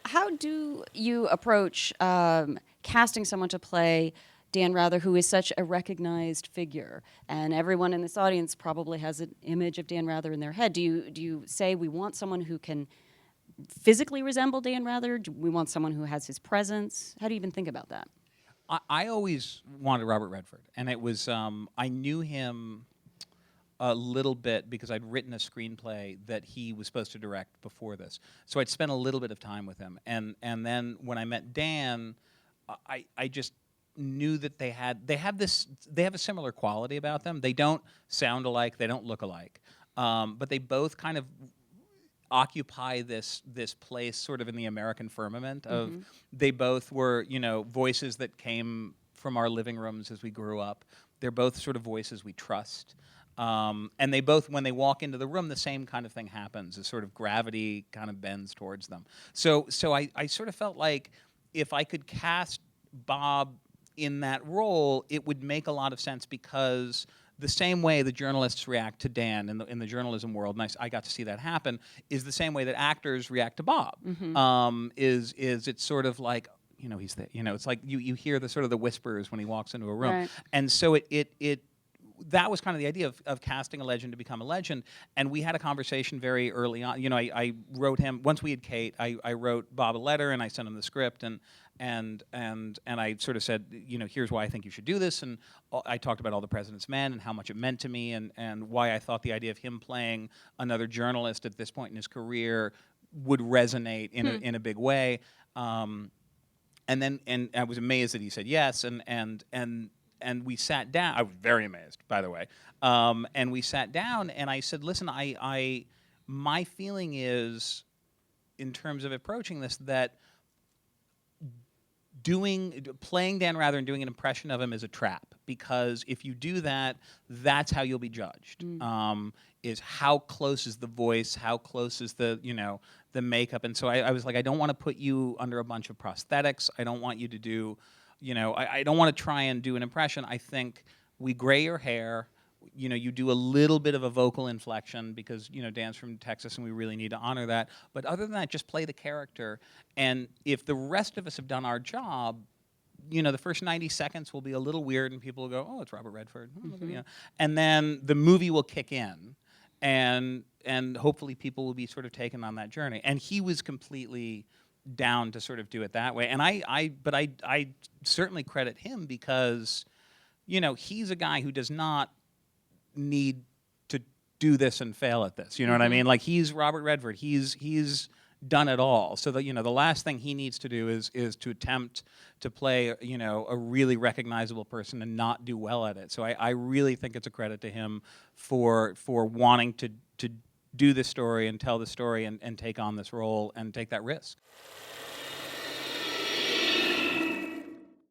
how do you approach casting someone to play Dan Rather, who is such a recognized figure, and everyone in this audience probably has an image of Dan Rather in their head? Do you say we want someone who can physically resemble Dan Rather? Do we want someone who has his presence? How do you even think about that? I always wanted Robert Redford, and it was I knew him a little bit because I'd written a screenplay that he was supposed to direct before this. So I'd spent a little bit of time with him, and then when I met Dan, I just knew that they have a similar quality about them. They don't sound alike, they don't look alike, but they both kind of occupy this place sort of in the American firmament of they both were, voices that came from our living rooms as we grew up. They're both sort of voices we trust. And they both, when they walk into the room, the same kind of thing happens. A sort of gravity kind of bends towards them. So I sort of felt like if I could cast Bob in that role, it would make a lot of sense because the same way the journalists react to Dan in the journalism world, and I got to see that happen, is the same way that actors react to Bob. Is it's sort of like, he's there. It's like you hear the sort of the whispers when he walks into a room. Right. And so it that was kind of the idea of casting a legend to become a legend. And we had a conversation very early on. I wrote him, once we had Kate, I wrote Bob a letter and I sent him the script and I sort of said, here's why I think you should do this. And I talked about All the President's Men and how much it meant to me and why I thought the idea of him playing another journalist at this point in his career would resonate in a big way. And I was amazed that he said yes. And we sat down. I was very amazed, by the way. And we sat down, and I said, "Listen, my feeling is, in terms of approaching this, that playing Dan Rather and doing an impression of him is a trap, because if you do that, that's how you'll be judged. Is how close is the voice, how close is the makeup, and so I was like, I don't want to put you under a bunch of prosthetics. I don't want you to do." I don't want to try and do an impression. I think we gray your hair. You do a little bit of a vocal inflection because, Dan's from Texas and we really need to honor that. But other than that, just play the character. And if the rest of us have done our job, the first 90 seconds will be a little weird and people will go, oh, it's Robert Redford. And then the movie will kick in and hopefully people will be sort of taken on that journey. And he was completely down to sort of do it that way. And I certainly credit him because, he's a guy who does not need to do this and fail at this. You know what I mean? Like, he's Robert Redford. He's done it all. So that, the last thing he needs to do is to attempt to play, a really recognizable person and not do well at it. So I really think it's a credit to him for wanting to do this story and tell the story and take on this role and take that risk.